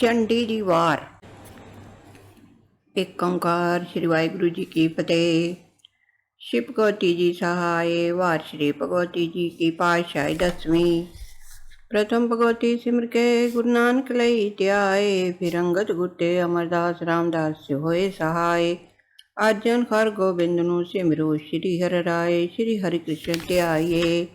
चंडी दी वार। एक ओंकार श्री वाहिगुरु जी की फतेह। श्री भगवती जी सहाय। वार श्री भगवती जी की पातशाही 10वीं। प्रथम भगवती सिमर के गुरु नानक लई त्याए, फिर अंगद गुटे अमरदास रामदास होए सहाय। आजन हर गोबिंद नु सिमरो, श्री हर राय श्री हरि कृष्ण ध्याये।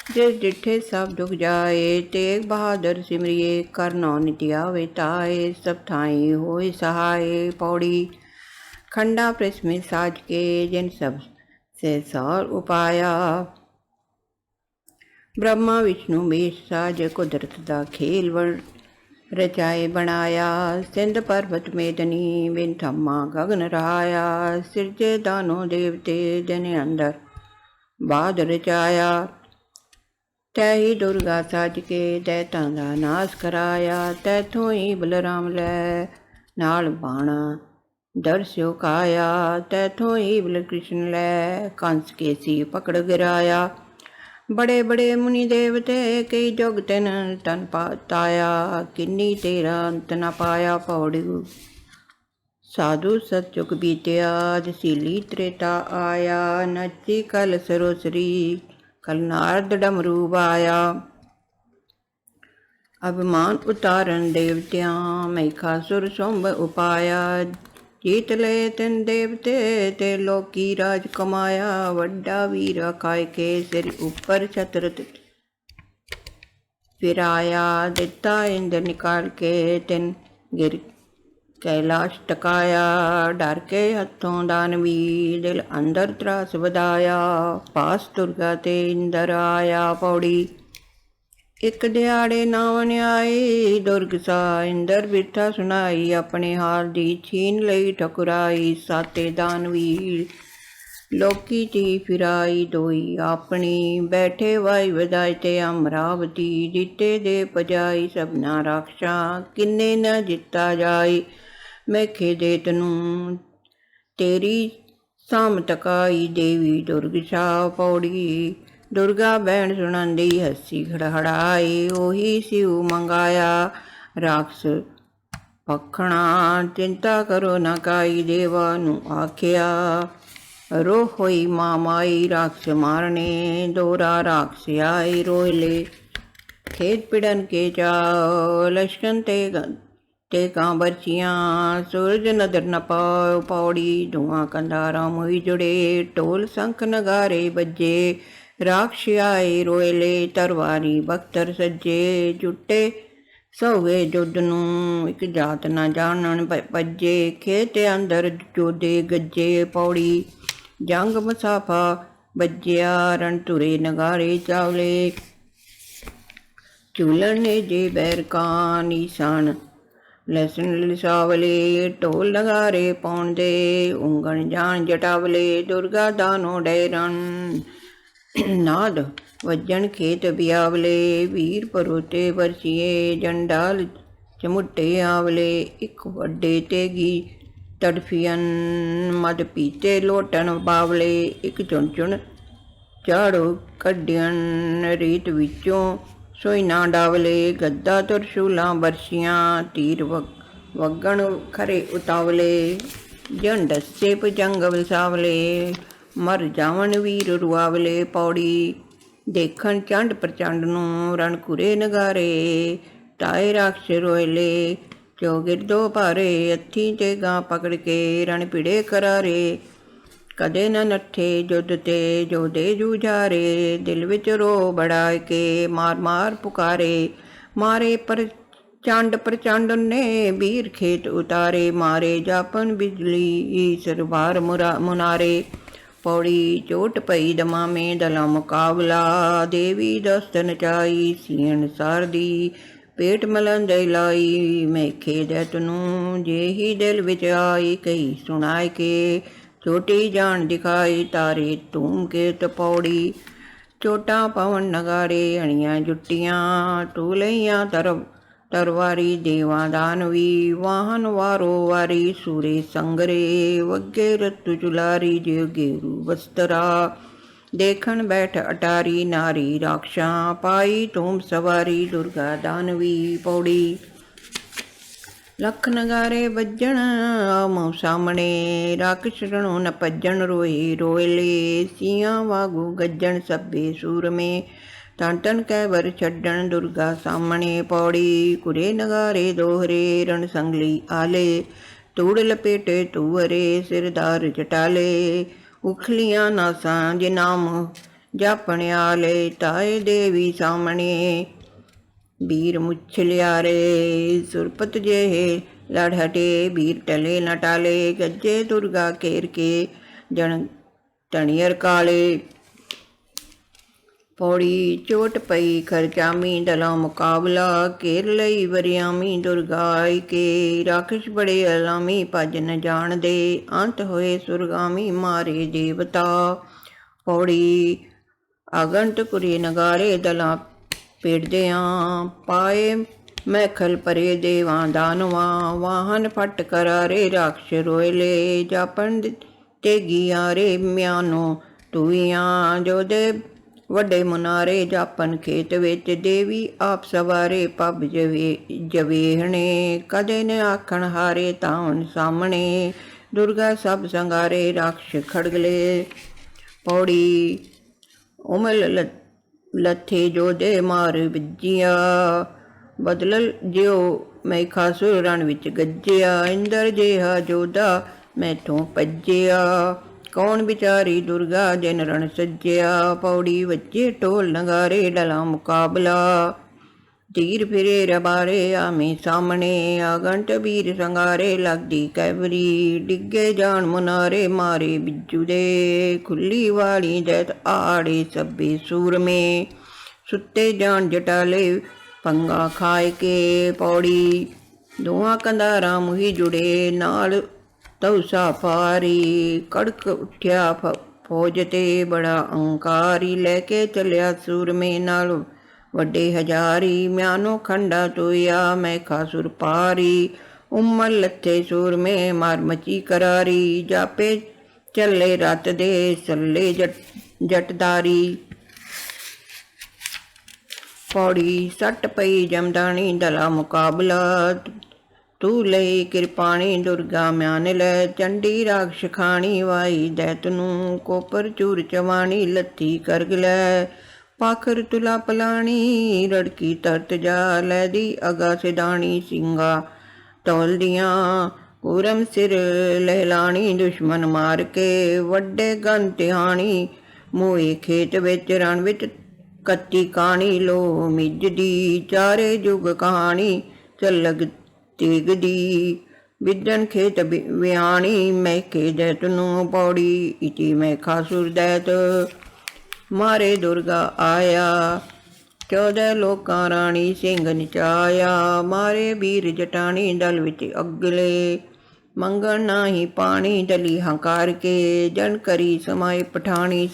जिस डिठे सब दुख जाए, तेग बहादुर सिमरिए, कर नौ नित्य आवे ताए। सब ठाई होए सहाय। पौड़ी। खंडा प्रस्मित साज के, जिन सब से सौर उपाया। ब्रह्मा विष्णु मेष साज, कुदरत दा खेल रचाए बनाया। सिंध पर्वत मेदनी, बिन थम्मा गगन रहाया। सिरजे दानो देवते, दिन अंदर बाद रचाया। तैही दुर्गा साज के, दैतां दा नाश कराया। तैथों ही बलराम लै, नाल बाणा दरस्यो काया। तैथों ही बल कृष्ण लै, कंस के सी पकड़ गिराया। बड़े बड़े मुनि देवते, कई जुग तिन तन ताया। किन्नी तेरा अंत न पाया। पौड़ी। साधु सतयुग बीत्या, जसीली त्रेता आया। नची कल सरोसरी, कल नारद डमरू आया। अभिमान उतारन देवत्यां, महिषासुर शुंभ उपाया। जीत ले तिन देवते, ते लोकी राज कमाया। वड्डा वीर अखाए के, सिर ऊपर छत्र फिराया। दिता इंद्र निकाल के, तिन गिर कैलाश टकाया। डर के हथों दानवी, दिल अंदर त्रास बधाया। पास दुर्गा ते इंदर आया। पौड़ी। एक दिहाड़े नावन आए, दुर्ग सा इंदर बिरथा सुनाई। अपने हाल दी छीन लई ठकुराई। साते दानवीर लोकी ती फिराई दोई अपनी। बैठे वाई वधाई ते अमरावती। जीते दे पजाई सबना राक्षा, किन्ने न जिता जाई। मैखे देत नू तेरी सामत काई। देवी दुर्ग सा। पौड़ी। दुर्गा भैन सुनंदी, हसी खड़खड़ाई। ओही शिव मंगाया, राक्षस पखणा। चिंता करो न काई, देवा नू आखिया। रो होई मां माई, राक्षस मारने दोरा। राक्षस आई रोहले, खेत पिड़न के चाओ। लश्कन ते कां बरछियां, सूरज नदर न पाओ। पौड़ी। धुआं कंधारा मुई जुड़े, ढोल शंख नगारे बजे। राक्षस आए रोएले, तरवारी बख्तर सज्जे। जुटे सौवे जुद नू, एक जात न जानन भज्जे। खेत अंदर जोधे गज्जे। पौड़ी। जंग मसाफा बज्जिया, रण तुरे नगारे चावले। झूलन ने जे बैर का निशान, लहसन लिसावले। ढोल नगारे पाउण दे, ऊंगण जान जटावले। दुर्गा दानो डैरन, नाद वज्जन खेत बियावले। वीर परोते बरसिए, जंडाल चमुट्टे आवले। एक वड्डे तेगी तड़फियन, मद पीते लोटन बावले। एक चुन चुन झाड़ो कड्डियन, रीत विचों सोइना डावले। गद्दा तुरशूलां बरसियां, तीर वगण खरे उतावले। जन डस्से भुजंग वसावले, मर जावन वीर रुआवले। पौड़ी। देखन चंड प्रचंड नू, रण कुरे नगारे। ताए राक्षस रोएले, चौगिर दो भारे। हत्थी ते गां पकड़ के, रण पिड़े करारे। कदे न नट्ठे जुद ते, जोधे जूझारे। दिल विच रो बढ़ाए के, मार मार पुकारे। मारे पर चंड प्रचंड ने, वीर खेत उतारे। मारे जापन बिजली, ईसर भार मुनारे। पौड़ी। चोट पई दमा में दला मुकाबला। देवी दस्त नचाई, सीण सारदी पेट मलन दे लाई। मैखे दैत नू, जे ही दिल विच आई। कही सुनाए के, छोटी जान दिखाई। तारे धूम के पौड़ी। चोटां पवन नगारे, हणियां जुट्टियां। तू लईयां तरवारी, देवां दानवी। वाहन वारो वारी, सूरे संगरे। वगे रत्तु चुलारी, जेव गेरू बस्तरा। देखन बैठ अटारी, नारी राक्षा। पाई तूम सवारी, दुर्गा दानवी। पौड़ी। ਲੱਖ ਨਗਾਰੇ ਵੱਜਣ ਆਮੋ ਸਾਹਮਣੇ, ਰਾਖਸ਼ ਰਣੋਂ ਨ ਭੱਜਣ ਰੋਏ ਰੋਇਲੇ, ਸੀਆਂ ਵਾਂਗੂ ਗੱਜਣ ਸਭੇ ਸੂਰਮੇ, ਤਨ ਤਨ ਕਹਿ ਵਰ ਛੱਡਣ ਦੁਰਗਾ ਸਾਹਮਣੇ। ਪੌੜੀ ਕੁਰੇ ਨਗਾਰੇ ਦੋਹਰੇ ਰਣ ਸੰਗਲੀ ਆਲੇ, ਤੂੜ ਲਪੇਟੇ ਤੂਹਰੇ ਸਿਰਦਾਰ ਚਟਾਲੇ, ਉਖਲੀਆਂ ਨਾਸਾਂ ਜੇ ਨਾਮ ਜਾਪਣ ਆਲੇ, ਤਾਏ ਦੇਵੀ ਸਾਹਮਣੇ ਵੀਰ ਮੁੱਛ ਲਿਆਰੇ। ਸੁਰਪਤ ਜਿਹੇ ਲੜ ਹਟੇ ਵੀਰ ਟਲੇ ਨ ਟਾਲੇ, ਗੱਜੇ ਦੁਰਗਾ ਘੇਰ ਕੇ ਜਣ ਤਣੀਅਰ ਕਾਲੇ। ਪੌੜੀ ਚੋਟ ਪਈ ਖਰਚਾਮੀ ਦਲਾਂ ਮੁਕਾਬਲਾ, ਘੇਰ ਲਈ ਵਰਿਆਮੀ ਦੁਰਗਾ ਆਈ ਕੇ, ਰਾਖਸ਼ ਬੜੇ ਅਲਾਮੀ ਭੱਜ ਨ ਜਾਣਦੇ, ਅੰਤ ਹੋਏ ਸੁਰਗਾਮੀ ਮਾਰੇ ਦੇਵਤਾ। ਪੌੜੀ ਆਗੰਤ ਕੁਰੇ ਨਗਾਰੇ ਦਲਾਂ ਪੇੜਦਿਆਂ, ਪਾਏ ਮੈਖਲ ਪਰੇ ਦੇਵਾਂ ਦਾਨਵਾਂ, ਵਾਹਨ ਫਟ ਕਰਾਰੇ ਰਾਖਸ਼ ਰੋਇਲੇ, ਜਾਪਣ ਤੇਗੀ ਆਰੇ ਮਿਆਨੋ ਟੂਈਆਂ, ਜੋਦੇ ਵੱਡੇ ਮੁਨਾਰੇ ਜਾਪਨ ਖੇਤ ਵਿੱਚ, ਦੇਵੀ ਆਪ ਸਵਾਰੇ ਪੱਬ ਜਵੇਹਣੇ, ਕਦੇ ਨ ਆਖਣ ਹਾਰੇ ਤਾਵਨ ਸਾਹਮਣੇ, ਦੁਰਗਾ ਸਭ ਸੰਗਾਰੇ ਰਾਖਸ਼ ਖੜਗਲੇ। ਪੌੜੀ ਉਮਲ ਲੱਥੇ ਜੋਦੇ ਮਾਰ ਵੱਜੀਆਂ, ਬਦਲ ਜਿਉ ਮੈਖਾਸੁਰ ਰਣ ਵਿੱਚ ਗੱਜਿਆ, ਇੰਦਰ ਜਿਹਾ ਜੋਧਾ ਮੈਥੋਂ ਭੱਜਿਆ, ਕੌਣ ਵਿਚਾਰੀ ਦੁਰਗਾ ਜਿਨ ਰਣ ਸੱਜਿਆ। ਪੌੜੀ ਵੱਜੇ ਢੋਲ ਨਗਾਰੇ ਡਲਾ ਮੁਕਾਬਲਾ, ਤੀਰ ਫਿਰੇ ਰਬਾਰੇ ਆਮੇ ਸਾਹਮਣੇ, ਆਗੰਟ ਵੀਰ ਸੰਗਾਰੇ ਲੱਗਦੀ ਕੈਵਰੀ, ਡਿੱਗੇ ਜਾਣ ਮੁਨਾਰੇ ਮਾਰੇ ਬਿੱਜੂ ਦੇ, ਖੁੱਲੀ ਵਾਲੀ ਜੈਤ ਆੜੇ ਸਭੇ ਸੂਰਮੇ, ਸੁੱਤੇ ਜਾਣ ਜਟਾਲੇ ਪੰਗਾ ਖਾਏ ਕੇ। ਪੌੜੀ ਦੋਹਾਂ ਕੰਧਾਰਾਂ ਮੁਹੀ ਜੁੜੇ ਨਾਲ ਤਉਸਾ ਫਾਰੀ, ਕੜਕ ਉੱਠਿਆ ਫੌਜ ਤੇ ਬੜਾ ਅਹੰਕਾਰੀ, ਲੈ ਕੇ ਚੱਲਿਆ ਸੂਰਮੇ ਨਾਲ ਵੱਡੇ ਹਜ਼ਾਰੀ, ਮਿਆਨੋ ਖੰਡਾ ਤੋਇਆ ਮੈਖਾਸੁਰ ਪਾਰੀ, ਉਮਲ ਲੱਥੇ ਸੂਰਮੇ ਮਾਰ ਮਚੀ ਕਰਾਰੀ, ਜਾਪੇ ਚੱਲੇ ਰਤ ਦੇ ਸੱਲੇ ਜਟਦਾਰੀ। ਪੌੜੀ ਸੱਟ ਪਈ ਜਮਦਾਣੀ ਦਲਾ ਮੁਕਾਬਲਾ, ਤੂੰ ਲਈ ਕਿਰਪਾਣੀ ਦੁਰਗਾ ਮਿਆਨ ਲੈ, ਚੰਡੀ ਰਾਖਸ਼ ਖਾਣੀ ਵਾਈ ਦੈਤ ਨੂੰ, ਕੋਪਰ ਚੂਰ ਚਵਾਣੀ ਲੱਥੀ ਕਰਗ ਲੈ, ਪਾਖਰ ਤੁਲਾ ਪਲਾਣੀ ਰੜਕੀ ਤਰਤ ਜਾ, ਲੈਦੀ ਅਗਾ ਸਿਦਾਣੀ ਸਿੰਘਾ ਤੌਲਦੀਆਂ, ਕੂਰਮ ਸਿਰ ਲਹਿਲਾਣੀ ਦੁਸ਼ਮਨ ਮਾਰ ਕੇ, ਵੱਡੇ ਗਨ ਤਿਹਾਣੀ ਮੋਏ ਖੇਤ ਵਿੱਚ ਰਣ ਵਿੱਚ ਕੱਤੀ ਕਾਣੀ, ਲੋ ਮਿੱਜਦੀ ਚਾਰੇ ਜੁਗ ਕਹਾਣੀ ਚੱਲਗ ਤੇਗਦੀ, ਵਿਦਨ ਖੇਤ ਵਿਆਣੀ ਮੈਕੇ ਦੈਤ ਨੂੰ। ਪੌੜੀ ਇਤੀ ਮੈਖਾਸੁਰ ਦੈਤ ਮਾਰੇ ਦੁਰਗਾ ਆਇਆ, 14 ਲੋਕਾਂ ਰਾਣੀ ਸਿੰਘ ਨਚਾਇਆ, ਮਾਰੇ ਵੀਰ ਜਟਾਣੀ ਦਲ ਵਿੱਚ ਅਗਲੇ, ਮੰਗਣ ਨਾਹੀ ਪਾਣੀ ਦਲੀ ਹੰਕਾਰ ਕੇ, ਜਨ ਕਰੀ ਸਮਾਏ ਪਠਾਣੀ,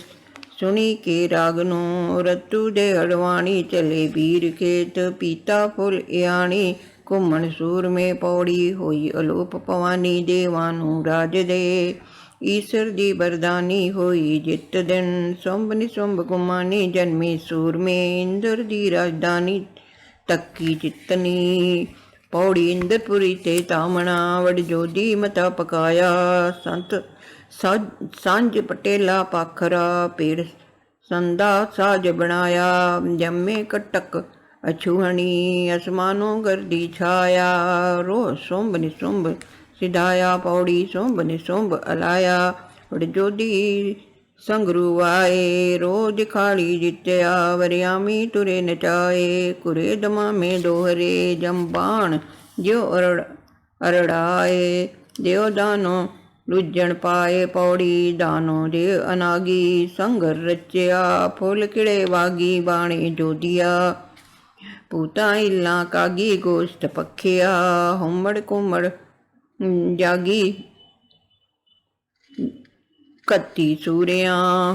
ਸੁਣੀ ਕੇ ਰਾਗ ਨੂੰ ਰਤੂ ਦੇ ਹੜਵਾਣੀ, ਚਲੇ ਵੀਰ ਖੇਤ ਪੀਤਾ ਫੁੱਲ ਇਆਣੀ, ਘੁੰਮਣ ਸੂਰਮੇ। ਪੌੜੀ ਹੋਈ ਅਲੋਪ ਭਵਾਨੀ ਦੇਵਾਂ ਨੂੰ ਰਾਜ ਦੇ, ਈਸ਼ਰ ਦੀ ਬਰਦਾਨੀ ਹੋਈ ਜਿੱਤ ਦਿਨ, ਸੁੰਭ ਨਿਸੁੰਭ ਗੁਮਾਨੀ ਜਨਮੇ ਸੂਰਮੇ, ਇੰਦਰ ਦੀ ਰਾਜਧਾਨੀ ਤੱਕੀ ਜਿੱਤਨੀ। ਪੌੜੀ ਇੰਦਰਪੁਰੀ ਤੇ ਤਾਮਣਾ, ਵਡ ਜੋਦੀ ਮਤਾ ਪਕਾਇਆ, ਸੰਤ ਸਾਂਝ ਪਟੇਲਾ ਪਾਖਰਾ, ਪੇੜ ਸੰਦਾ ਸਾਜ ਬਣਾਇਆ, ਜੰਮੇ ਕਟਕ ਅਛੂਹਣੀ, ਅਸਮਾਨੋਂ ਗਰਦੀ ਛਾਇਆ, ਰੋ ਸੁੰਭ ਨਿਸੁੰਭ ਸਿਧਾਇਆ। ਪੌੜੀ ਸੁੰਭ ਨਿਸੁੰਭ ਅਲਾਇਆ, ਵਡ ਜੋਦੀ ਸੰਗਰੂ ਆਏ, ਰੋਜ ਖਾਲੀ ਜਿੱਤਿਆ, ਵਰਿਆਮੀ ਤੁਰੇ ਨਚਾਏ, ਕੁਰੇ ਦਮਾਮੇ ਦੋਹਰੇ, ਜੰਬਾਣ ਜਿਉ ਅਰੜਾਏ, ਦਿਓ ਦਾਨੋ ਲੁੱਜਣ ਪਾਏ। ਪੌੜੀ ਦਾਨੋ ਦੇ ਅਨਾਗੀ ਸੰਗਰ ਰਚਿਆ, ਫੁੱਲ ਕਿੜੇ ਵਾਗੀ ਬਾਣੇ ਜੋਦੀਆ, ਪੂਤਾ ਇੱਲਾਂ ਕਾਗੀ ਗੋਸ਼ਤ ਪੱਖਿਆ, ਹੁਮੜ ਕੁਮੜ ਜਾਗੀ ਕੱਤੀ ਸੂਰਿਆਂ।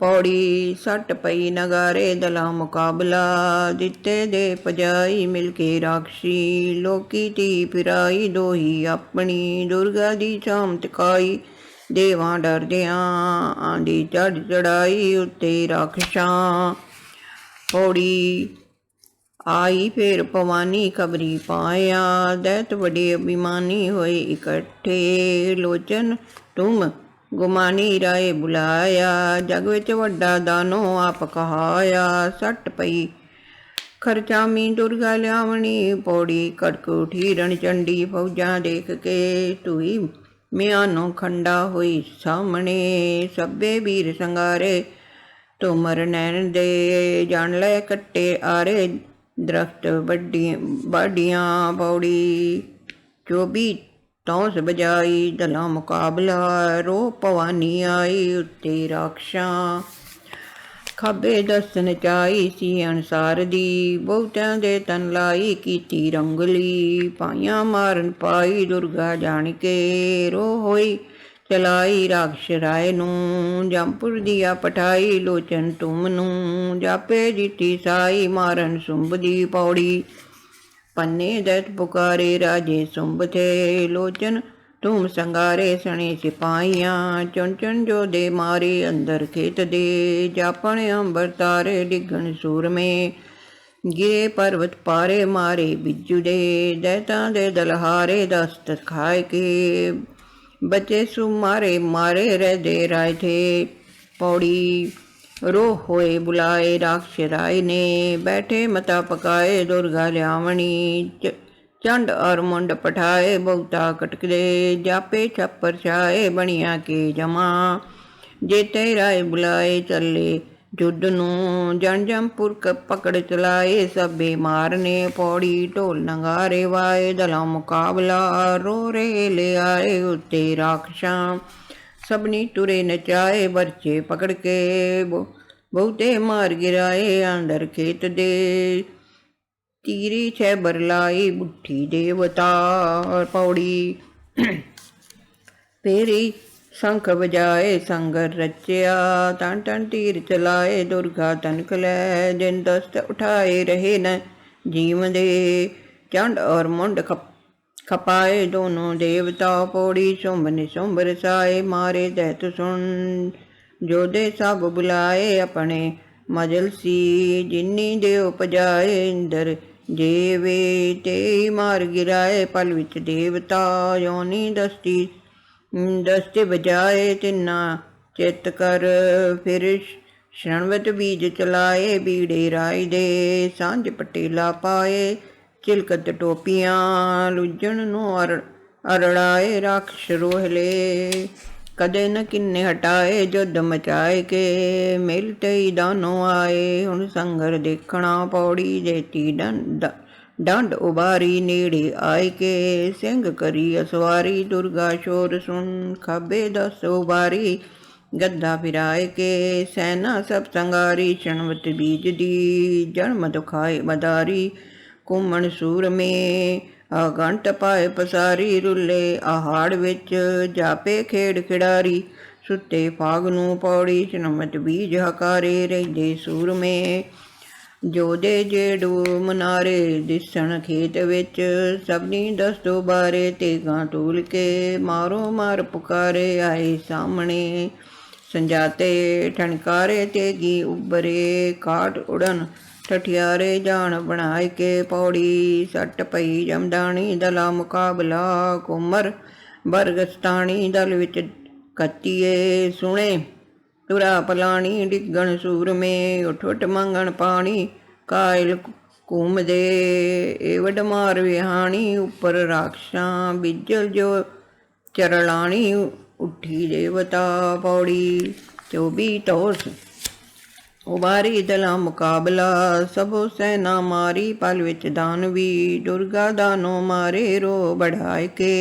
ਪੌੜੀ ਸੱਟ ਪਈ ਨਗਾਰੇ ਦਲਾ ਮੁਕਾਬਲਾ, ਦਿੱਤੇ ਦੇ ਭਜਾਈ ਮਿਲ ਕੇ ਰਾਖਸ਼ੀ, ਲੋਕੀ ਧੀ ਫਿਰਾਈ ਦੋਹੀ ਆਪਣੀ, ਦੁਰਗਾ ਦੀ ਛਾਮ ਤਕਾਈ ਦੇਵਾਂ ਡਰਦਿਆਂ, ਆਂਦੀ ਚੜ ਚੜਾਈ ਉੱਤੇ ਰਾਖਸ਼ਾਂ। ਪੌੜੀ आई फेर पवानी खबरी पाया, दैत बड़े अभिमानी होए इकट्ठे, लोचन तुम गुमानी राय बुलाया, जग विच वड्डा दानो आप कहाया, सट पई खरचामी दुर्गा लियावणी, पौड़ी कड़क उठी रणचंडी, फौजा देख के तुई म्यानो खंडा हुई सामने, सब्बे वीर संगारे तुमर नैन दे, जान लै कट्टे आरे दरख्त बाडियां, पौड़ी चोबी तौस बजाई, दला मुकाबला रो भवानी आई, उत्ते राक्षां खब्बे दस नचाई, सी अनसार दी बहुत्यां दे तन लाई, कीती रंगली पाइयां मारन पाई, दुर्गा जान के रो होई चलाई, राक्ष राय नूं जमपुर दिया पठाई, लोचन तुम नूं जापे जीती साई, मारन सुंभ दी पौड़ी पन्ने दैत पुकारे, राजे सुंभ थे लोचन तुम संगारे, सने सिपाहियां चुन चुन जो दे मारे, अंदर खेत दे जापण अंबर तारे, डिगन सूर में गिरे पर्वत पारे, मारे बिज्जू दे दैतां दे दलहारे, दस्त खाए के बचे सु मारे, मारे रह दे राय थे, पौड़ी रो होए बुलाए, राक्ष राय ने बैठे मता पकाए, दुर्गा लियावणी चंड और मुंड पठाए, बहुता कटकदे जापे छप्पर छाए, बणिया के जमा जेते राय बुलाए, चले जुद्ध नूं जन जमपुर पकड़ चलाए, सभे मारने पौड़ी ढोल नगारे वाए, दला मुकाबला रो रे ले आए, उत्ते राक्षां सबनी टुरे नचाए, बरछे पकड़ के बहुते मार गिराए, अंदर खेत दे तीरी छह बरलाई, बुट्ठी देवता पौड़ी फेरी शंख बजाए, संगर रचिया तन तन तीर चलाए, दुर्गा तनक लै जिन दस्त उठाए, रहे न जीव दे चंड और मुंड खपाए, दोनों देवता पौड़ी शुंभ निशुंभ रसाए, मारे दैत सुन जोधे सब बुलाए, अपने मजल सी जिन्नी देव पजाए, इंदर जेवे ते मार गिराए, पल विच देवता योनी दस्ते बजाए, तिन्ना चित कर फिर शरणवत बीज चलाए, बीड़े राय दे सांझ पटेला पाए, चिलकत टोपियां लुजन नूं अरड़ाए, राक्षस रोहले कदे न किन्ने हटाए, जुद्ध मचाए के मिलते ही दानों आए, हुण संगर देखना पौड़ी देती डंड उबारी, नेड़े आए के सिंह करी असवारी, दुर्गा शोर सुन खबे दस उबारी, गद्दा फिराए के सैना सब संगारी, शणवत बीज दी जन्म दुखाए मदारी, घूमण सूर में अगंट पाए पसारी, रुले आहाड़ विच जापे खेड़ खिड़ारी, सुते फागनू पौड़ी शणवत बीज हकारे, रहिंदे सूर में जोधे जेड़ू मनारे, दिसण खेत विच सबनी दस्तो बारे, तेगां टूल के मारो मार पुकारे, आए सामने संजाते ठनकारे, तेगी उबरे काट उड़न ठठियारे, जान बनाए के पौड़ी सट पई जमदानी, दला मुकाबला कुमर बरगस्तानी, दल विच कत्तिए सुने तुरा पलानी, डिगण सूर में उठ उठ मंगण पानी, कायल घूम दे एवड मार विहानी, उपर राक्षां बिजल जो चरलानी, उठी देवता पौड़ी चौबी तौस उबारी, दला मुकाबला सबो सैना मारी, पल विच दानवी दुर्गा दानो मारे, रो बढ़ाए के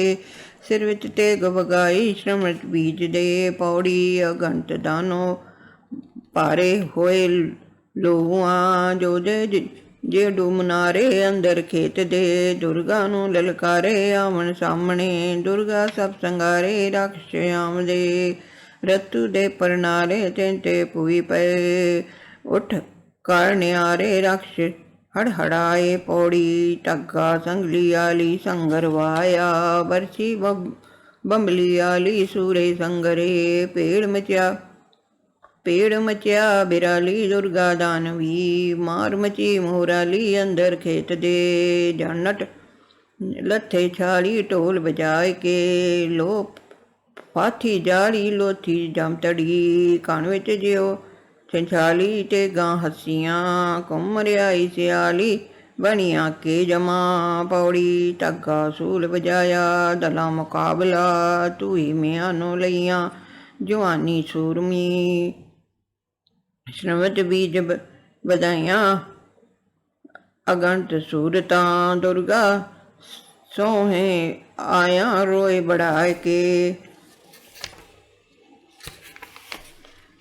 सिर विच तेग वगाई, श्रमण बीज दे पौड़ी अगंत दानो पारे, होए लोहुआं जोधे जेडू मनारे, अंदर खेत दे दुर्गा नूं ललकारे, आवन सामने दुर्गा सब संगारे, राक्षस आमदे रतु दे परनारे, तेंते पुई पे उठ कर न्यारे, राक्षस हड़हड़ाए पौड़ी टग्गा संगली आली, संगर वाया बरसी बंबली आली, सूरे संगरे पेड़ मचा ਭੀੜ ਮਚਿਆ ਬਿਰਾਲੀ ਦੁਰਗਾ ਦਾਨਵੀ, ਮਾਰ ਮਚੀ ਮੋਰਾਲੀ ਅੰਦਰ ਖੇਤ ਦੇ। ਜਨਟ ਲੱਥੇ ਛਾਲੀ ਢੋਲ ਵਜਾਏ ਕੇ, ਲੋ ਪਾਥੀ ਜਾਲੀ ਲੋਥੀ ਜਮਤੜੀ। ਕਣ ਵਿੱਚ ਜਿਉ ਛੰਛਾਲੀ ਤੇ ਗਾਂ ਹੱਸੀਆਂ, ਘੁੰਮ ਰਿਆਈ ਸਿਆਲੀ ਬਣੀਆਂ ਕੇ ਜਮਾ। ਪੌੜੀ ਧਾਗਾ ਸੂਲ ਵਜਾਇਆ ਦਲਾ ਮੁਕਾਬਲਾ, ਧੂਈ ਮਿਆਨੋਂ ਲਈਆਂ ਜਵਾਨੀ ਸੂਰਮੀ। ਸ਼ਰਵਤ ਬੀਜ ਵਧਾਈਆਂ ਅਗੰਤ ਸੂਰਤਾਂ, ਦੁਰਗਾ ਸੋਹੇ ਆਇਆ ਰੋਏ ਬੜਾਏ ਕੇ।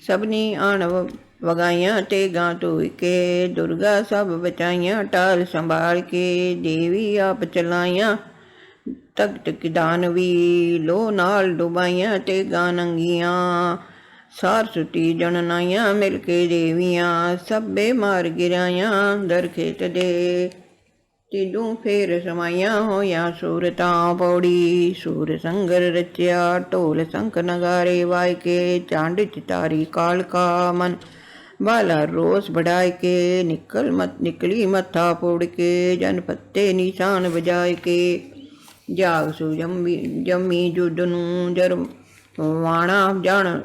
ਸਭਨੀ ਆਣ ਵਗਾਈਆਂ ਤੇ ਗਾਂ ਧੋਈ ਕੇ, ਦੁਰਗਾ ਸਭ ਬਚਾਈਆਂ ਟਾਲ ਸੰਭਾਲ ਕੇ। ਦੇਵੀ ਆਪ ਚਲਾਈਆਂ ਤਖਤ ਦਾਨਵੀ, ਲੋ ਨਾਲ ਡੁਬਾਈਆਂ ਤੇ ਗਾਂ ਨੰਗੀਆਂ। ਸਾਰ ਸੁਤੀ ਜਣਨਾਈਆਂ ਮਿਲ ਕੇ ਦੇਵੀਆਂ, ਸਭੇ ਮਾਰ ਗਿਰਾਈਆਂ ਦਰ ਖੇਤ ਦੇ। ਤਿਦੋਂ ਫੇਰ ਸਮਾਈਆਂ ਹੋਈਆਂ ਸੂਰਤਾਂ। ਪੌੜੀ ਸੂਰ ਸੰਗਰ ਰਚਿਆ ਢੋਲ ਸੰਖ ਨਗਾਰੇ ਵਾਇ ਕੇ। ਚਾਂਡ ਚਿਤਾਰੀ ਕਾਲਕਾ ਮਨ ਬਾਲਾ ਰੋਸ ਵਢਾਇ ਕੇ। ਨਿਕਲੀ ਮੱਥਾ ਪੋੜ ਕੇ, ਜਨ ਪੱਤੇ ਨਿਸ਼ਾਨ ਵਜਾਏ ਕੇ। ਜਾਗ ਸੂ ਜੰਮੀ ਜੁੱਧ ਨੂੰ ਜਰ ਵਾਣਾ ਜਣ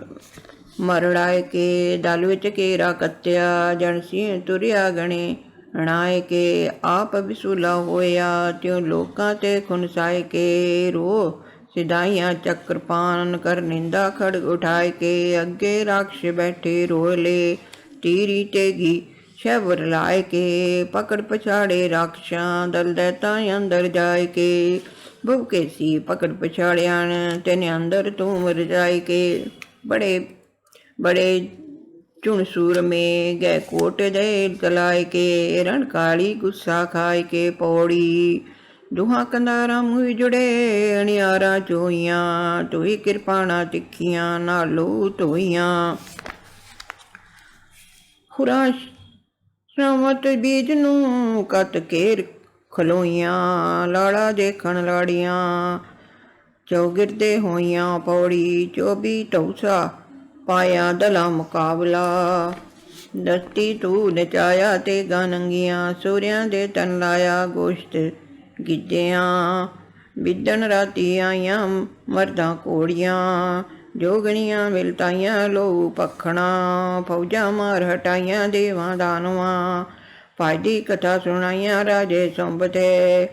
ਮਰੜਾਏ ਕੇ। ਦਲ ਵਿੱਚ ਘੇਰਾ ਕੱਤਿਆ ਜਨ ਸਿੰਘ ਤੁਰਿਆ ਗਣੇ ਅਣਾਏ ਕੇ। ਆਪ ਵਿਸੂਲਾ ਹੋਇਆ ਤਿਉ ਲੋਕਾਂ ਤੇ ਖੁਨਸਾਏ ਕੇ। ਰੋ ਸਿਧਾਈਆਂ ਚੱਕਰਪਾਨ ਕਰ ਨਿੰਦਾ ਖੜਗ ਉਠਾਏ ਕੇ। ਅੱਗੇ ਰਾਖਸ਼ ਬੈਠੇ ਰੋਲੇ ਤੀਰੀ ਤੇਗੀ ਸ਼ੈਵਰ ਲਾਏ ਕੇ। ਪਕੜ ਪਛਾੜੇ ਰਾਖਸ਼ਾਂ ਦਲ ਦੈਤਾਂ ਅੰਦਰ ਜਾਏ ਕੇ। ਭੁਵਕੇ ਸੀ ਪਕੜ ਪਛਾੜਿਆਣ ਤੈਨੇ ਅੰਦਰ ਤੂੰ ਰਜਾਏ ਕੇ। ਬੜੇ ਚੁਣ ਸੂਰਮੇ ਗਏ ਕੋਟ ਦੇ ਕਲਾਏ ਕੇ। ਰਣ ਕਾਲੀ ਗੁੱਸਾ ਖਾਏ ਕੇ। ਪੌੜੀ ਦੁਹਾਂ ਕੰਧਾਰਾਂ ਮੂੰਹ ਜੁੜੇ ਅਣਿਆਰਾਂ ਚੋਈਆਂ। ਧੋਈ ਕਿਰਪਾਣਾ ਤਿੱਖੀਆਂ ਨਾਲੋਂ ਧੋਈਆਂ। ਖੁਰਾ ਸ਼ਰਵਤ ਬੀਜ ਨੂੰ ਕੱਤ ਕੇ ਖਲੋਈਆਂ। ਲਾੜਾ ਦੇਖਣ ਲਾੜੀਆਂ ਚੌਗਿਰਦੇ ਹੋਈਆਂ। ਪੌੜੀ 24 ਧੌਸਾ ਪਾਇਆ ਦਲਾ ਮੁਕਾਬਲਾ। ਦਸਤੀ ਤੂੰ ਨਚਾਇਆ ਤੇ ਗਾਂ ਨੰਗੀਆਂ। ਸੂਰਿਆਂ ਦੇ ਤਨ ਲਾਇਆ ਗੋਸ਼ਤ ਗਿੱਧਿਆਂ। ਬਿੱਦਣ ਰਾਤੀ ਆਈਆਂ ਮਰਦਾਂ ਘੋੜੀਆਂ। ਜੋਗਣੀਆਂ ਮਿਲਤਾਈਆਂ ਲੋਹੂ ਪਖਣਾ। ਫੌਜਾਂ ਮਾਰ ਹਟਾਈਆਂ ਦੇਵਾਂ ਦਾਨਵਾਂ। ਭਾਈ ਕਥਾ ਸੁਣਾਈਆਂ ਰਾਜੇ ਸੰਭ ਤੇ।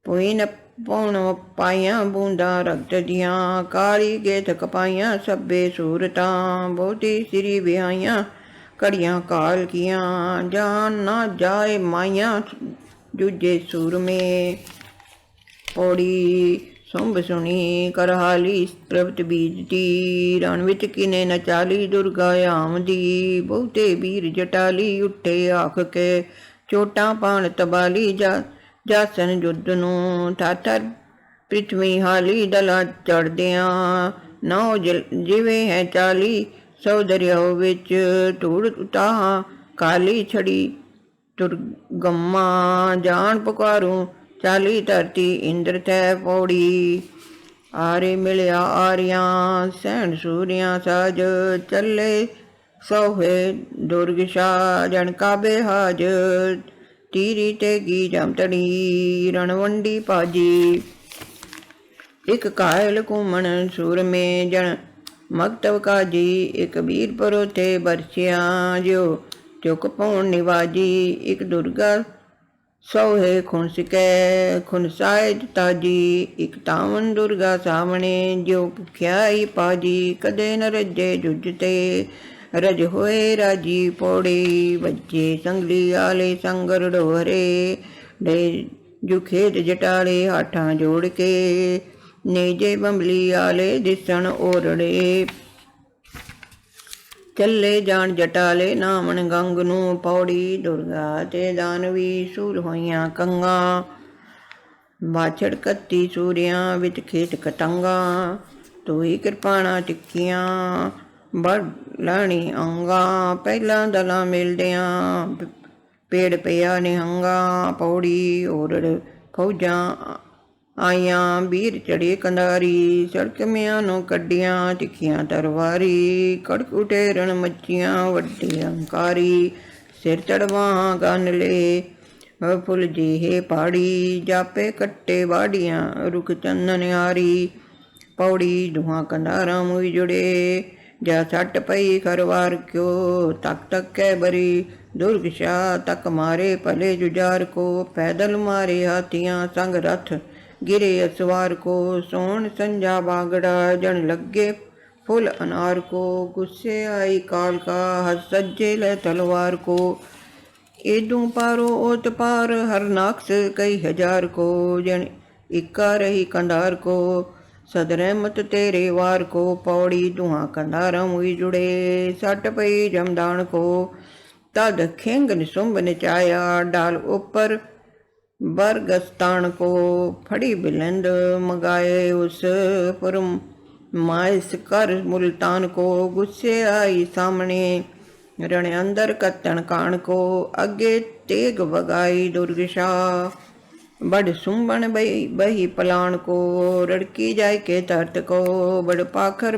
ਪੁਈ ਨ ਪੌਣ ਪਾਈਆਂ ਬੂੰਦਾਂ ਰਕਤ ਦੀਆਂ। ਕਾਲੀ ਗੇਥ ਕਪਾਈਆਂ ਸਭੇ ਸੂਰਤਾਂ। ਬਹੁਤੀ ਸਿਰੀ ਵਿਆਈਆਂ ਕੜੀਆਂ ਕਾਲ ਕੀਆਂ। ਜਾਨ ਨਾ ਜਾਏ ਮਾਈਆਂ ਜੂਝੇ ਸੂਰਮੇ। ਪੌੜੀ ਸੁੰਭ ਸੁਣੀ ਕਰਹਾਲੀ ਤ੍ਰਿਪਤ ਬੀਜਤੀ। ਰਣ ਵਿੱਚ ਕਿਨੇ ਨਚਾਲੀ ਦੁਰਗਾ ਆਮਦੀ। ਬਹੁਤੇ ਵੀਰ ਜਟਾਲੀ ਉੱਠੇ ਆਖ ਕੇ। ਚੋਟਾਂ ਪਾਣ ਤਬਾਲੀ ਜਾਸਨ ਜੁੱਧ ਨੂੰ। ਠਾਠਰ ਪ੍ਰਿਥਵੀ ਹਾਲੀ ਦਲਾ ਚੜਦਿਆਂ। ਨੌ ਜਿਵੇਂ ਹੈ 40 100 ਦਰਿਆਓ ਵਿੱਚ। ਧੂੜ ਉਤਾਹਾਂ ਕਾਲੀ ਛੜੀ ਤੁਰਗੰਮਾ। ਜਾਣ ਪੁਕਾਰੂ 40 ਧਰਤੀ ਇੰਦਰ ਤੈ। ਪੌੜੀ ਆਰੇ ਮਿਲਿਆ ਆਰਿਆਂ ਸਹਿਣ ਸੂਰਿਆਂ ਸਾਜ। ਚੱਲੇ ਸੋਹੇ ਦੁਰਗ ਸ਼ਾਹ ਜਣ ਕਾਬੇ ਹਾਜ। ਤੀਰੀ ਤੇਗੀ ਜਮਤੜੀ ਰਣਵੰਡੀ ਭਾਜੀ। ਇੱਕ ਕਾਇਲ ਘੁੰਮਣ ਸੂਰਮੇ ਜਣ ਮਕਤਬ ਕਾਜੀ। ਇੱਕ ਵੀਰ ਪਰੋਥੇ ਬਰਛਿਆਂ ਜਿਉ ਚੁੱਕ ਪਾਉਣ ਨਿਵਾਜੀ। ਇੱਕ ਦੁਰਗਾ ਸੋਹੇ ਖੁਨਸਾਏ ਤਾਜੀ। ਇੱਕ ਤਾਵਨ ਦੁਰਗਾ ਸਾਹਮਣੇ ਜਿਉ ਭੁਖਿਆਈ ਪਾਜੀ। ਕਦੇ ਨ ਰੱਜੇ ਜੁੱਝ ਤੇ ਰਜ ਹੋਏ ਰਾਜੀ। ਪੌੜੀ ਵੱਜੇ ਸੰਗਲੀ ਆਲੇ ਸੰਗਰ ਡੋਹਰੇ। ਡੇ ਜੁਖੇਤ ਜਟਾਲੇ ਹਾਠਾਂ ਜੋੜ ਕੇ। ਨੇਜੇ ਬੰਬਲੀ ਆਲੇ ਦਿਸਣ ਓਰੜੇ। ਚੱਲੇ ਜਾਣ ਜਟਾਲੇ ਨਾਮਣ ਗੰਗ ਨੂੰ। ਪੌੜੀ ਦੁਰਗਾ ਤੇ ਦਾਨਵੀ ਸੂਲ ਹੋਈਆਂ ਕੰਗਾਂ। ਬਾਛੜ ਕੱਤੀ ਸੂਰਿਆਂ ਵਿੱਚ ਖੇਤ ਕਟੰਗਾਂ। ਧੋਈ ਕਿਰਪਾਣਾ ਟਿੱਕੀਆਂ ਬੜ ਲਾਣੀ ਅੰਗਾਂ। ਪਹਿਲਾਂ ਦਲਾਂ ਮਿਲਦਿਆਂ ਪੇੜ ਪਿਆ ਨਿਹੰਗਾ। ਪੌੜੀ ਓਰੜ ਫੌਜਾਂ ਆਈਆਂ ਵੀਰ ਚੜੇ ਕੰਧਾਰੀ, ਸੜਕਮਿਆਂ ਨੂੰ ਕੱਢੀਆਂ ਤਿੱਖੀਆਂ ਤਰਵਾਰੀ, ਕੜਕ ਉਠੇ ਰਣ ਮੱਚੀਆਂ ਵੱਡੀ ਹੰਕਾਰੀ, ਸਿਰ ਚੜਵਾ ਗੰਨ ਲੇ ਫੁੱਲ ਜਿਹੇ ਪਹਾੜੀ, ਜਾਪੇ ਕੱਟੇ ਵਾੜੀਆਂ ਰੁਖ ਚੰਨਨਿਆਰੀ, ਪੌੜੀ ਦੁਹਾਂ ਕੰਧਾਰਾਂ ਮੁਈ ਜੁੜੇ, ਜਾ ਸੱਟ ਪਈ ਖਰਵਾਰ क्यों तक तक कै बरी, दुर्ग शाह तक मारे भले जुजार को, पैदल मारे हाथियां संग रथ गिरे असवार को, सोन संजा बागड़ा जन लगे फुल अनार को, गुस्से आई काल का हस सज्जे ले तलवार को, एदू पारो ओत पार हर नाक्स कई हजार को, जन इक्का रही कंधार को, सदरहमत तेरे वार को, पौड़ी धुआं कंधारा मुई जुड़े, सट पई जमदान को, तद खेंग निसुंभ नचाया, डाल ऊपर बरगस्तान को, फड़ी बिलंद मंगाए उस पुर माइस कर मुल्तान को, गुस्से आई सामने रण अंदर कत्तन कान को, अगे तेग बगाई दुर्गशाह, बड़ सुंबन बही पलान को, रड़की जाय के तरत को, बड़ पाखर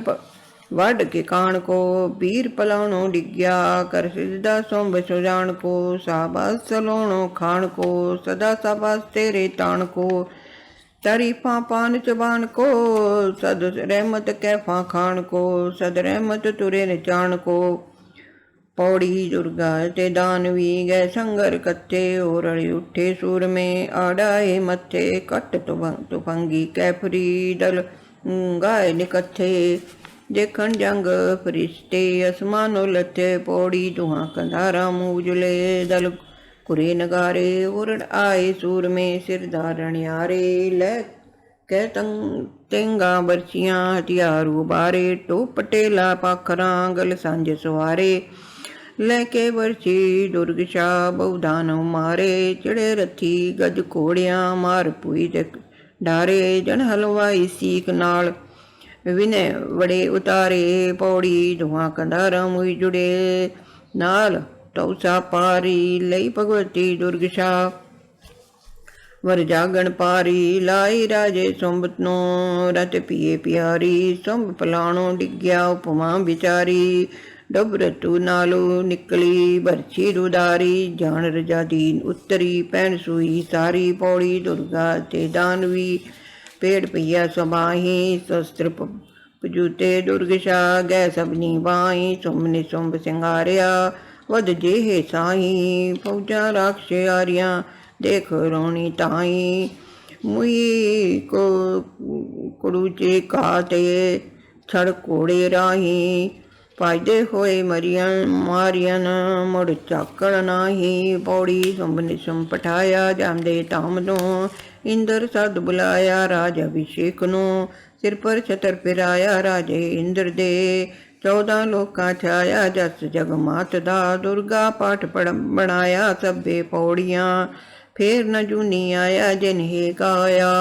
वड के कान को, वीर पलाणो डिग्या कर सिजदा सोंब सुजान को, शाबाश सलोणो खान को, सदा शाबाश तेरे तान को, तारीफा पान चबान को, सद रहमत कैफा खान को, सद रहमत तुरे निचान को, पौड़ी दुर्गा ते दानवी गए संगर कत्थे, ओरड़ी उठे सूर में आड़ाए मत्थे, कट तुफंगी कैफरी दल गाय निकथे, देखन जंग फरिश्ते असमानो लथे, पौड़ी दुहा कंधारा मूजले दल कुरे नगारे, उरड़ आए सूर में सिरदारण यारे, ले कै तेंगा बरछियां हथियार उबारे, टोप पटेला पाखरां गल सांझ सवारे, लैके बरछी दुर्गशाह बहुदानव मारे, चढ़े रथी गज घोड़ियां मार पुई ते डारे, जन हलवाई सीख नाल विनय वड़े उतारे, पौड़ी धुआं कंधारा मुई जुड़े, नाल तौसा पारी लई भगवती दुर्गशाह, वर जागण पारी लाई राजे सुंब नो, रत पिए प्यारी सुंब पलाणो डिग्या उपमा बिचारी, डबरतू नालो निकली बरछी रुदारी, जान रजादीन उत्तरी पैन सुई सारी, पौड़ी दुर्गा ते दानवी पेड़ पैया सबाही, शस्त्र पजूते दुर्गशाह गै सबनी बाही, सुमने सुंब सिंगारिया वध जेहे साही, फौजा राक्षे आरियां देख रोनी ताई, मुई को कुड़ूचे काते छड़ कोड़े राही, फायदे होए मरियन मारियन मुड़ चाकड़ नाही, पौड़ी सुंब निसुंब पठाया जामदे धाम नो, इंद्र सद बुलाया राज अभिषेक नो, सिर पर छतर फिराया राजे इंद्र दे, 14 लोकां छाया जस जग मात दा, दुर्गा पाठ बनाया सभे पौड़ियां, फेर न जूनी आया जिन्हे गाया।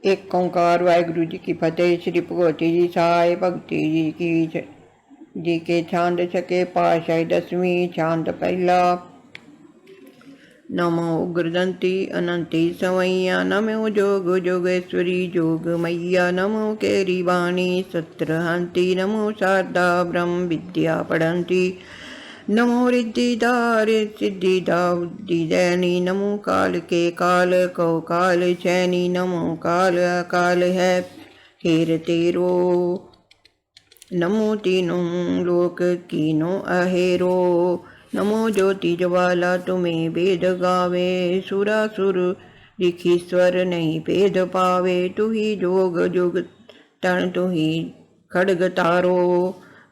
एक ओंकार वाहिगुरु जी की फतेह। श्री भगवती जी सहाय भगती जी के छांद छके पाशाही 10वीं छांद पहला। नमो उग्रदंती अनंती सवैया, नमो जोग जोगेश्वरी जोग मैया, नमो केरी वाणी सत्रहंती, नमो शारदा ब्रह्म विद्या पढ़ंती, नमो रिद्धिदार सिद्धिदा बुद्धि दैनी, नमो काल के काल को काल चैनी, नमो काल अकाल है खेर तेरो, नमो तीनों लोक कीनो अहेरो, नमो ज्योति ज्वाला तुम्हें वेद गावे, सुरासुर ऋखीश्वर नहीं भेद पावे, तू ही जोग जुग तन तू ही खड़ग तारो,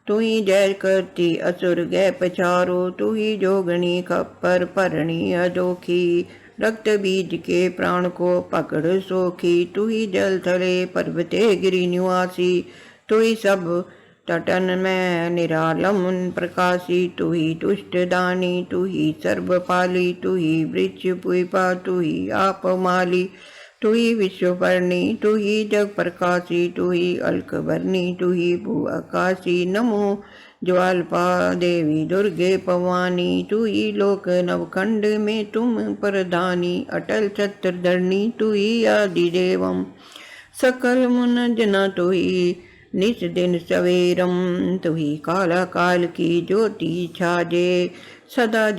तू ही जय करती असुर गै पछारो, तू ही जोगणी खप्पर भरणी अदोखी, रक्त बीज के प्राण को पकड़ सोखी, तू ही जल थले पर्वते गिरि निवासी, तू ही सब तटन में निरालम प्रकाशी, तू ही दुष्ट दानी, तू ही सर्वपाली, तू ही वृक्ष पुष्पा, तू ही आप माली, तू ही विश्वपर्णी, तू ही जग प्रकाशी, तू ही अलक वर्णी, तू ही भू आकाशी, नमो ज्वालपा देवी दुर्गे भवानी, तू ही लोक नवखंड में तुम प्रधानी। अटल छत्रधरणी तू ही आदि देवम, सकल मुन जना तू ही निस दिन सवेरम। तू ही काला काल की ज्योति छाजे, सदा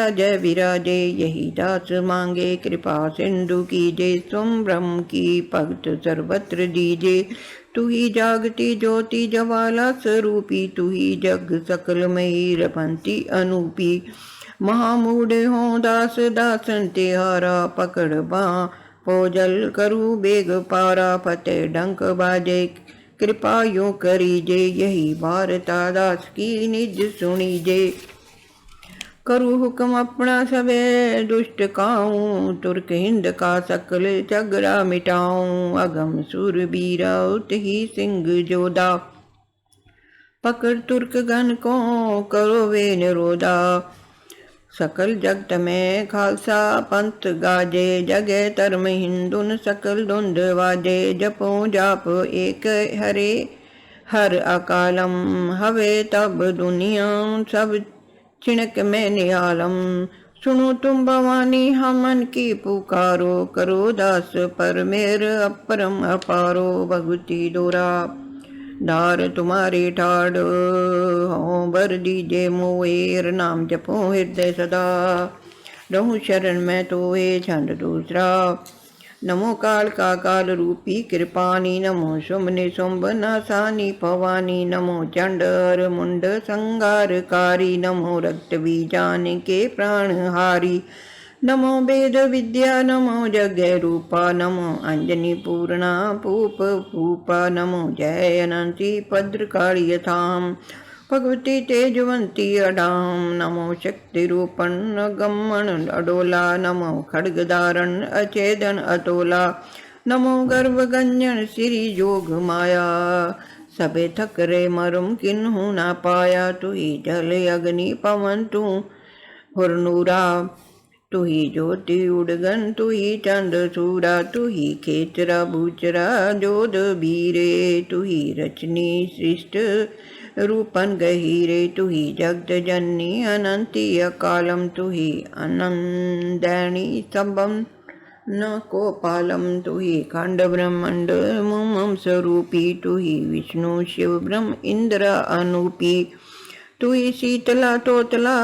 जय विराजे। यही दास मांगे कृपा सिंधु कीजे, तुम ब्रह्म की भक्त सर्वत्र दीजे। तू ही जागती ज्योति ज्वाला स्वरूपी, तू ही जग सकल मई रपंती अनूपी। महामूढ़ हो दास दासन तिहारा, पकड़ बाँ पोजल करू बेग पारा। फतेह डंक बाजे कृपा यूं करीजे, यही वार्ता दास की निज सुनीजे। करू हुक्म अपना सबे दुष्ट काऊं, तुर्क हिंद का सकल झगड़ा मिटाऊं। अगम सूरबीरा उत ही सिंह जोधा, पकड़ तुर्क गण को करो वे निरोधा। सकल जगत में खालसा पंथ गाजे, जगे धर्म हिंदुन सकल धुंध वाजे। जपो जाप एक हरे हर अकालम, हवे तब दुनिया सब छिणक में निहालम। सुनो तुम भवानी हमन की पुकारो, करो दास पर मेर अपरम अपारो। भगवती दोरा दार तुम्हारे ठाड़, हो बर दीजे मोएर। नाम जपो हृदय सदा, रहूं शरण में तोए छंद दूसरा। नमो काल का काल रूपी कृपानी, नमो शुंभनि शुंभ नासानी भवानी। नमो चंड हर मुंड संगारकारी, नमो रक्त बीजान के प्राणहारी। नमो वेद विद्या नमो जगय रूपा, नमो अंजनी पूर्णा पूप भूपा। नमो जय अनंती भद्रकाली यथाम, भगवती तेजवंती अडाम। नमो शक्ति रूपण गमन अडोला, नमो खड्गधारण अचेदन अतोला। नमो गर्भ गंजन श्री जोग माया, सबे थकरे मरुम किन्हु ना पाया। तू ही जल अग्नि पवन तू हुरनूरा, तू ही ज्योति उड़गन तू ही चंद सूरा। तू ही खेचरा बूचरा जोध बीरे, तू ही रचनी सृष्ट रूपन गहीरे। तू ही जगत जननी अनंती अकालम, तू ही अनंदैनी सबम न को पालम। तू ही खंड ब्रह्मांड मुमम स्वरूपी, तू ही विष्णु शिव ब्रह्म इंद्र अनूपी। तू ही शीतला तोतला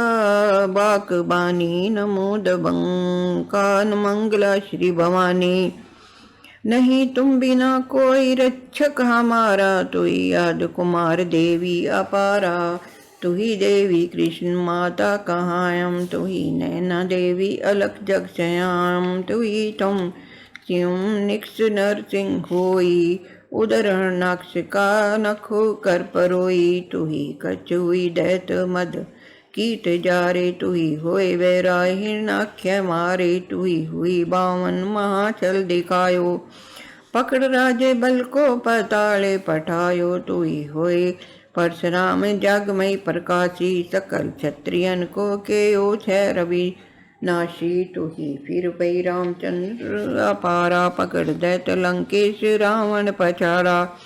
बाक बानी, नमो दबंकान मंगला श्री भवानी। नहीं तुम बिना कोई रक्षक हमारा, तू ही आदि कुमार देवी अपारा। तू ही देवी कृष्ण माता कहायम, तू ही नैना देवी अलख जग श्याम। तू ही तुम स्युम निक्ष नर सिंह होई, उदर नक्ष का नखो कर परोई। तू ही कछुई दैत मद कीट जारे, तू ही होए वैराय हिरणाख्य मारे। तू ही हुई बावन महाचल दिखायो, पकड़ राजे बल को पताले पठायो। तू ही होए परशुराम जगमय प्रकाशी, सकल क्षत्रियन को केयो छह रवि नाशी। तू ही फिर पई रामचंद्र अपारा, पकड़ दैत लंकेश रावण पछाड़ा।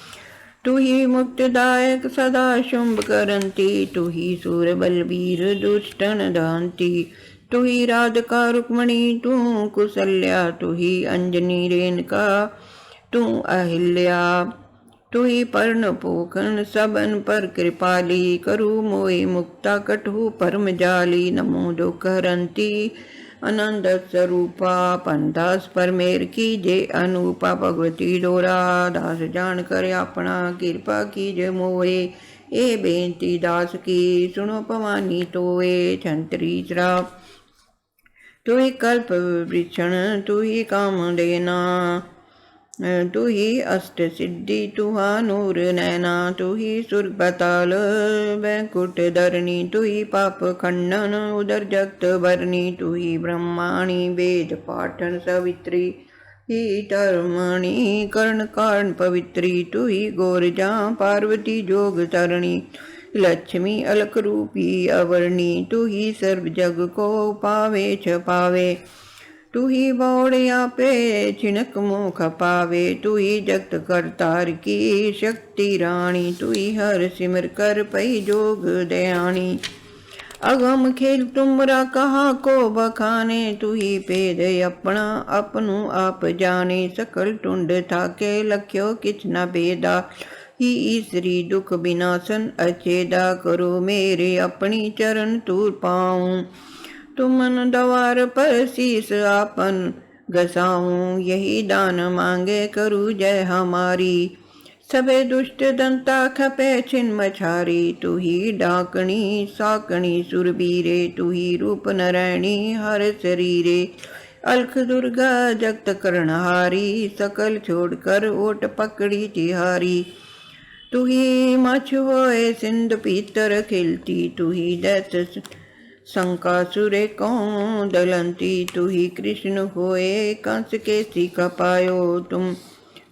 तू ही मुक्तदायक सदा शुंभ करंती, तू ही सूर बलबीर दुष्टन दांती। तू ही राधिका रुक्मणी तू कुशल्या, तू ही अंजनी रेणुका तू अहिल्या। तू ही पर्ण पोखन सबन पर कृपाली, करू मोहि मुक्ता कटहु परम जाली। नमो दुख हरंती आनंद स्वरूपा, पंदास पर मेर कीजे अनूपा। भगवती दोरा दास जान कर अपना, कृपा कीजे मोए ए बेनती दास की। सुनो भवानी तोए छंतरी श्राप, तू ही कल्प वृक्षण तू ही काम देना। तू ही अष्ट सिद्धि तुहा नूर नैना, तू ही सुर पताल वैकुंठ धरणी। तू ही पाप खंडन उदर जगत भरणी, तू ही ब्रह्माणी वेद पाठन सवित्री। ही धर्मणि कर्ण कारण पवित्री, तू ही गोरजा पार्वती जोग तरणी। लक्ष्मी अलक रूपी अवर्णी, तू ही सर्व जग को पावे छपावे। तू ही बौड़िया पे छिनक मुख पावे, तू ही जगत करतार की शक्ति रानी, तू ही हर सिमर कर पई जोग दयानी। अगम खेल तुमरा कहाँ को बखाने, तू ही पेद अपना अपनू आप जाने। सकल टुंड थाके लख्यो किछ न बेदा, ही ईसरी दुख विनाशन अचेदा। करो मेरे अपनी चरण तूर पाऊं, तुमन द्वार पर शीस आपन घसाऊं। यही दान मांगे करूँ जय हमारी, सबे दुष्ट दंता खपे छिन मछारी। तू ही डाकणी साकणी सुरबीरे, तू ही रूप नारायणी हर शरीरे। अलख दुर्गा जगत करनहारी, सकल छोड़कर ओट पकड़ी तिहारी। तू ही मछ होए सिंध पीतर खिलती, तू ही दैत शंकासुरे कौन दलंती। तू ही कृष्ण होए कंस के सीखा पायो,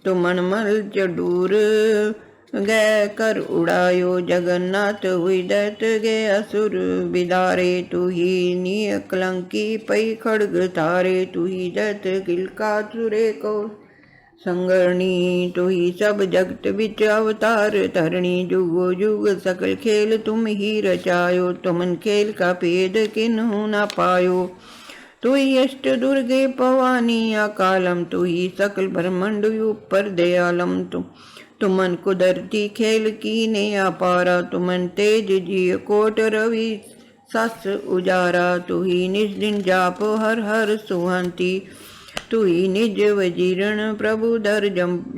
तुमन मल जडूर गै कर उड़ायो। जगन्नाथ हुई दैत गे असुर बिदारे, तू ही निय कलंकी पई खड़ग तारे। तू ही दैत किलका सुरे को संगरणी, तू ही सब जगत विच अवतार धरणी। जुगो जुग सकल खेल तुम ही रचायो, तुमन खेल का भेद किन्हु न पायो। तू ही अष्ट दुर्गे भवानी अकालम, तू ही सकल ब्रह्मंड ऊपर दयालम। तुमन कुदरती खेल कीने अपारा, तुमन तेज जिय कोट रवि सस उजारा। तू ही निज दिन जाप हर हर सुहंती, तू ही निज वजीरण प्रभु दर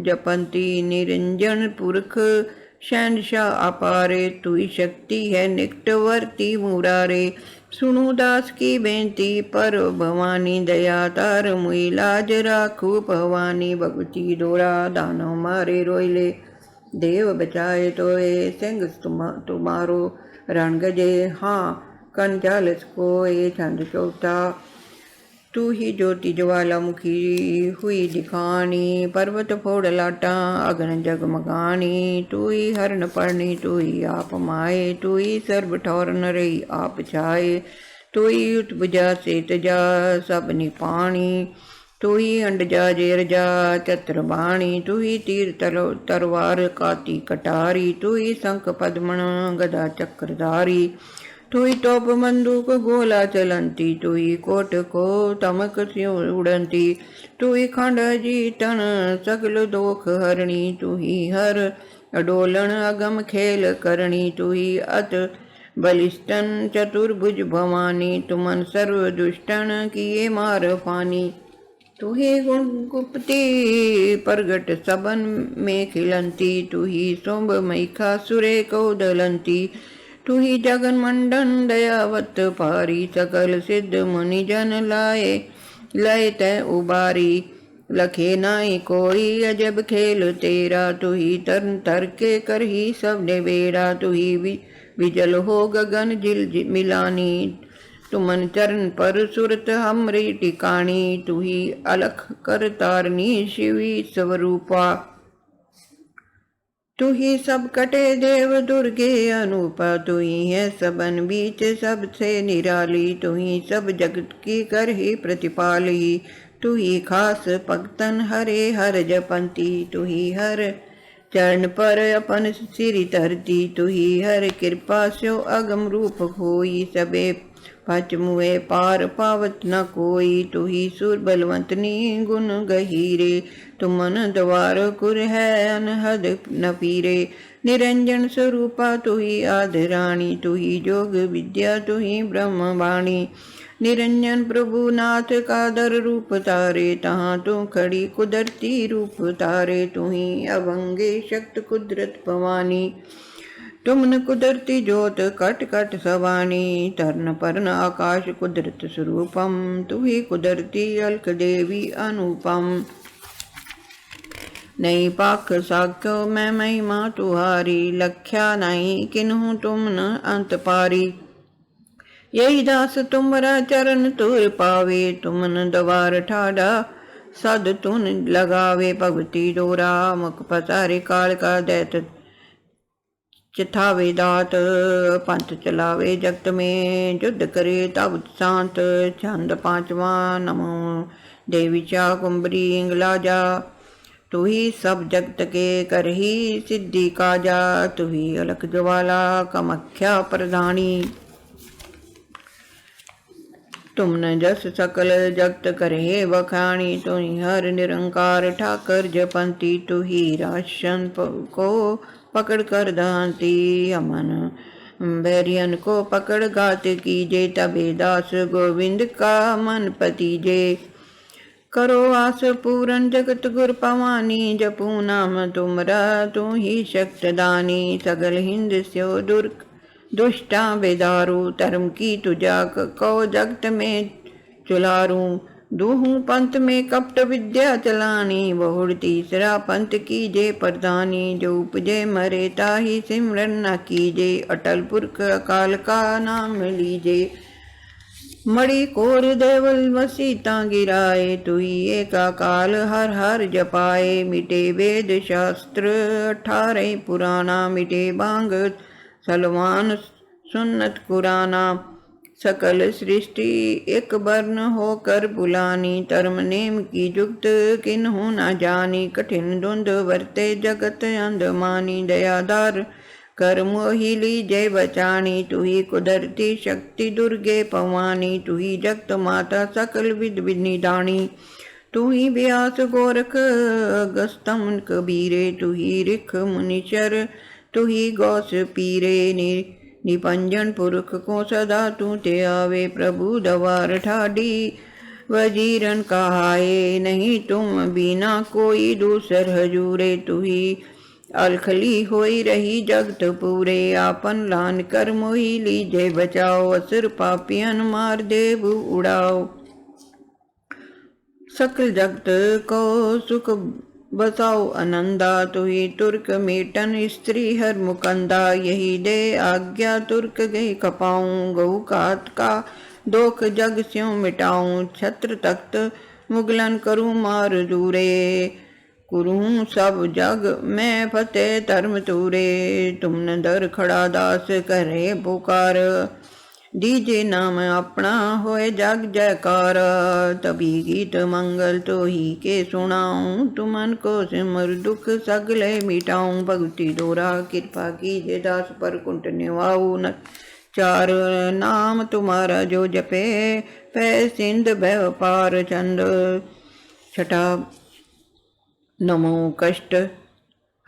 जपंती। निरंजन पुरख शहनशाह अपारे, तू ही शक्ति है निकटवर्ती मुरारे। सुनु दास की बेनती पर भवानी, दया तार मुई लाज राखू भवानी। भगवती डोरा दानव मारे रोयले, देव बचाए तोए सिंह तुम्हारो। रण गजे हाँ कन चालस कोए, छंद चौथा। तू ही ज्योति ज्वालामुखी हुई दिखानी, पर्वत फोड़ लाटा अगन जगमगानी। तू ही हरण पर्णी तू ही आप माए, तू ही सर्व ठौर नरई आप छाए। तू ही उत्भुजा से तजा सब निपाणी, तू ही अंडजा जेरजा चत्र बाणी। तू ही तीर तरवार काती कटारी, तू ही शंख पद्मण गदा चक्रधारी। तू ही तोप बंदूक गोला चलंती, तू ही कोट को तमक उड़ंती। तू ही खंड जीतन सकल दोख हरणी, तू ही हर अडोलन अगम खेल करणी। तू ही अत बलिष्ठन चतुर्भुज भवानी, तुमन सर्व दुष्टन किए मार फानी। तू ही गुण गुप्ती प्रगट सबन में खिलंती, तू ही सोम्ब मैखा सुरे को दलंती। तू ही जगन मंडन दयावत पारी, सकल सिद्ध मुनि जन लाए लय तय उबारी। लखे नाई कोई अजब खेल तेरा, तू ही तरन तर के कर ही सब निबेरा। तू ही विजल हो गगन जिल मिलानी, तुमन चरण पर सुरत हमरी टिकाणी। तू ही अलख कर तारनी शिवी स्वरूपा, तू ही सब कटे देव दुर्गे अनूपा। तू ही है सबन बीच सबसे निराली, तू ही सब जगत की कर ही प्रतिपाली। तू ही खास भक्तन हरे हर जपंती, तू ही हर चरण पर अपन सिर धरती। तू ही हर कृपा स्यो अगम रूप होई, सबे पच मुए पार पावत न कोई। तू ही सुर बलवंतनी गुण गहीरे, तुमन द्वार कुर है अनहद न पीरे। निरंजन स्वरूपा तू ही आदराणी, तू ही जोग विद्या तू ही ब्रह्म वाणी। निरंजन प्रभु नाथ का दर रूप तारे, तहाँ तू खड़ी कुदरती रूप तारे। तू ही अभंगे शक्त कुदरत भवानी, तुमन कुदरती ज्योत कट कट सवानी। तरण पर्ण आकाश कुदरत स्वरूपम, तू ही कुदरती अलक देवी अनुपम। नहीं पाख साक्यो मैं महिमा तुहारी, लख्या नहीं किन्हु तुम न अंत पारी। यही दास तुमरा चरण तुर पावे, तुमन द्वार ठाडा सद तुन लगावे। भगवती डोरा मुख पसारे काल का दैत चिथावे दात पंथ चलावे जगत में, युद्ध करे तब शांत। छंद पांचवा। नमो देवी चा कुंभरी इंगला जा, तू ही सब जगत के करही सिद्धि काजा। तू ही अलख ज्वाला कामाख्या प्रधानी, तुमने जस सकल जगत करहे बखानी। तू ही हर निरंकार ठाकर जपंती, तू ही राशन को पकड़ कर दांती। अमन बैरियन को पकड़ घात कीजे, तबे दास गोविंद का मन पतिजे। करो आस पूरन जगत गुर पवानी, जपू नाम तुमरा तू ही शक्तदानी। सगल हिंद स्यो दुष्टा बेदारू, धर्म की तुझा को जगत में चुलारू। दूहू पंथ में कपट विद्या चलानी, बहुड़ तीसरा पंथ कीजे प्रधानी। जो उपजे मरे ताही सिमरन न कीजे, अटल पुरख अकाल का नाम लीजे। मणि कोर देवल वसीता गिराए, तू ही एका काल हर हर जपाए। मिटे वेद शास्त्र 18 पुराना, मिटे बांग सलमान सुन्नत कुराना। सकल सृष्टि एक वर्ण होकर बुलानी, धर्म नेम की जुक्त किन्हु न जानी। कठिन धुंध वर्ते जगत अंधमानी, दयादार कर मोहि लीजे बचानी। तू ही कुदरती शक्ति दुर्गे पवानी, तू ही जगत माता सकल विद निदानी। तू ही व्यास गोरख अगस्त्यम कबीरे, तू ही ऋख मुनिशर तू ही गौस पीरे। निपंजन पुरख को सदा तू ते आवे, प्रभु दवार ठाडी वजीरन कहाए। नहीं तुम बिना कोई दूसर हजूरे, तू ही अलखली होई रही जगत पूरे। आपन लान कर मोहि लीजे बचाओ, असुर पापियन मार देव उड़ाओ। सकल जगत को सुख बसाओ आनंदा, तू ही तुर्क मेटन स्त्री हर मुकंदा। यही दे आज्ञा तुर्क गई खपाऊं, गऊ कात का दोख जग स्यों मिटाऊं। छत्र तख्त मुगलन करूं मार दूरे, कुरूं सब जग मैं फतेह धर्म तूरे। तुमने दर खड़ा दास करे पुकार, दीजे नाम अपना होए जग जयकार। तभी गीत मंगल तो ही के सुनाऊं, तुमन को सिमर दुख सगले मिटाऊं। भगति दोरा कृपा कीजे दास पर कुंठ निवाऊ न, चार नाम तुम्हारा जो जपे पै सिंध भव पार। चंद छठा। नमो कष्ट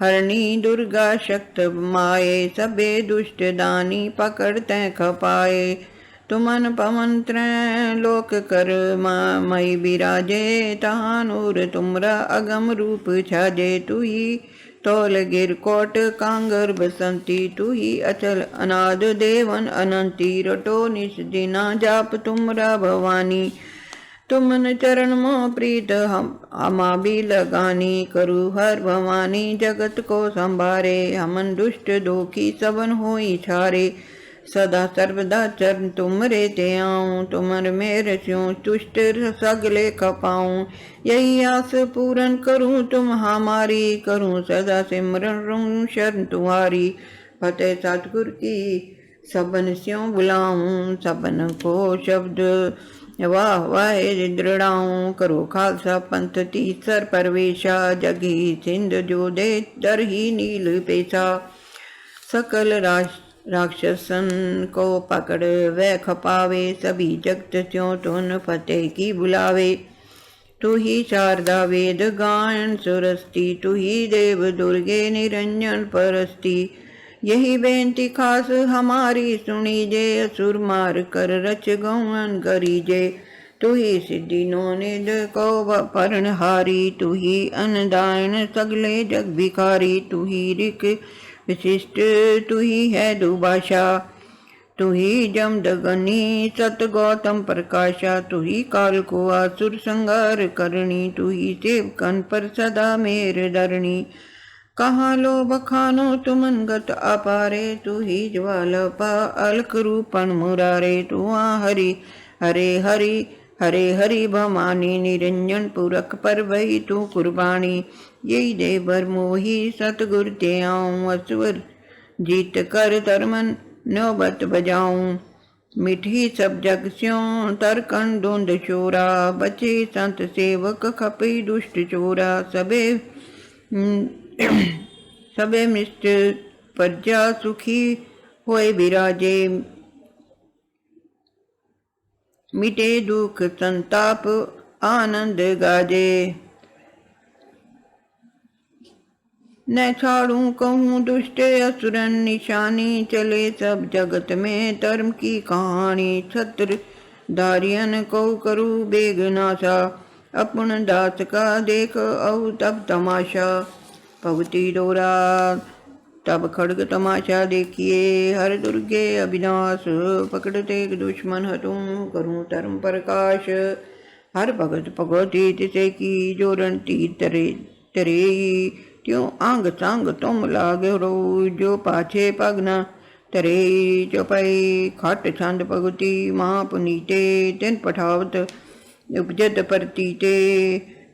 हरणी दुर्गा शक्त माए, सबे दुष्ट दानी पकड़ते खपाए। तुमन पवन त्रय लोक कर मई बिराजे, तहानूर तुमरा अगम रूप छाजे। तू ही तोल गिर कोट कांगर बसंती, तू ही अचल अनाद देवन अनंती। रटो निस दिना जाप तुमरा भवानी, तुमन चरण मो प्रीत हमा भी लगानी। करू हर भवानी जगत को संभारे, हमन दुष्ट दोखी सबन होई छारे। सदा सर्वदा चरण तुमरे ते आऊं, तुमर मेर स्यों तुष्ट सगले खपाऊं। यही आस पूरन करूं तुम हमारी, करूं सदा सिमरन रहूं शरण तुम्हारी। फतेह सतगुर की सबन स्यों बुलाऊं, सबन को शब्द वाह वाह दृढ़ाऊं। करो खालसा पंथ तीसर परवेशा, जगी सिंध जो दे दर ही नील पेशा। सकल राक्षसन को पकड़ वह खपावे, सभी जगत त्यों तुन फतेह की बुलावे। तू ही शारदा वेद गायन सुरस्ती, तू ही देव दुर्गे निरंजन परस्ती। यही बेनती खास हमारी सुनीजे, असुर मार कर रच गौन करीजे। तू ही सिद्धि नोनिद को पर्णहारी, तू ही अन्नदायन सगले जग भिखारी। तू ही ऋक विशिष्ट तू ही है दुभाषा, तू ही जमदग्नि सत गौतम प्रकाशा। तू ही काल को आसुर संगार करणी, तू ही सेवकन पर सदा मेर धरणी। कहाँ लो बखानो तुमन गत अपारे, तू ही ज्वाला पा अलख रूपन मुरारे। तू हरि हरे हरि हरे हरि भवानी, निरंजन पुरख पर वही तू कुर्बानी। यही देवर मोही सतगुर ते आऊं, असुर जीत कर धर्मन नौबत बजाऊं। मिठी सब जग स्यों तरकन धुंध चोरा, बचे संत सेवक खपी दुष्ट चोरा। सबे मिष्ट प्रजा सुखी होए विराजे, मिटे दुख संताप आनंद गाजे। न छाड़ू कहूँ दुष्ट असुरन निशानी, चले सब जगत में धर्म की कहानी। छत्र दारियन को करू बेग नाशा, अपन दास का देख औ तब तमाशा। भगवती दोरा तब खड़ग तमाशा देखिए, हर दुर्गे अविनाश। पकड़ते दुश्मन हटूं करूं धर्म प्रकाश। हर भगत भगवती तिसे की, जोरन तीर तरे तरेई। त्यों अंग संग तुम लागो, जो पाछे पग न तरे। चौपाई खट छंद भगवती महा पुनीते, तिन पठावत उपजत प्रतीते।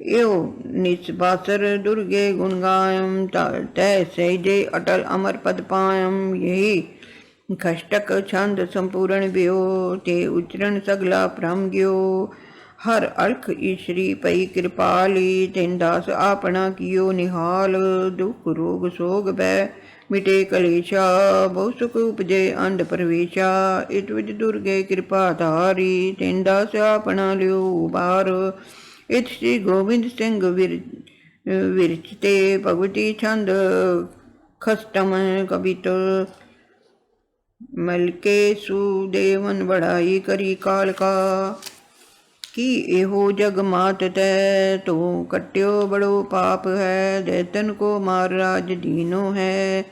यो निस्बासर दुर्गे गुण गायम, तय सहजे अटल अमर पद पायम। यही खष्टक छंद संपूर्ण व्यो, ते उच्चरण सगला भ्रम गयो। हर अलख ईश्वरी पई कृपाली, तिन दास आपना कियो निहाल। दुख रोग सोग भय मिटे कलेशा, बहु सुख उपजे अंड प्रवेशा। इत विज दुर्गे कृपा धारी, तिन दास आपना लियो उबार। इत श्री गोविंद सिंह विरचिते, भगवती छंद खष्टम कवित। मलके सुदेवन बढ़ाई करी काल का, कि एहो जग मात तै तो कट्यो बड़ो पाप है। दैतन को मार राज दीनो है,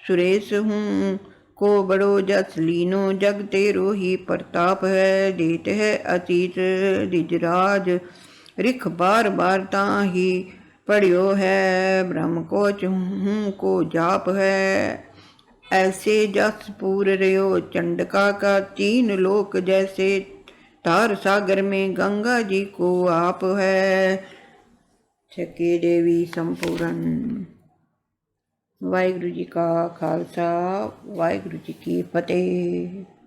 सुरेश हूँ को बड़ो जस लीनो। जग तेरो ही प्रताप है, देत है अतीत दिजराज। रिख बार बार ताही पढ़ियो है, ब्रह्म को चूँ को जाप है। ऐसे जस पूर रहो चंडका का, तीन लोक जैसे तार सागर में गंगा जी को आप है। छके देवी संपूर्ण। वाहिगुरु जी का खालसा, वाहिगुरु जी की फतेह।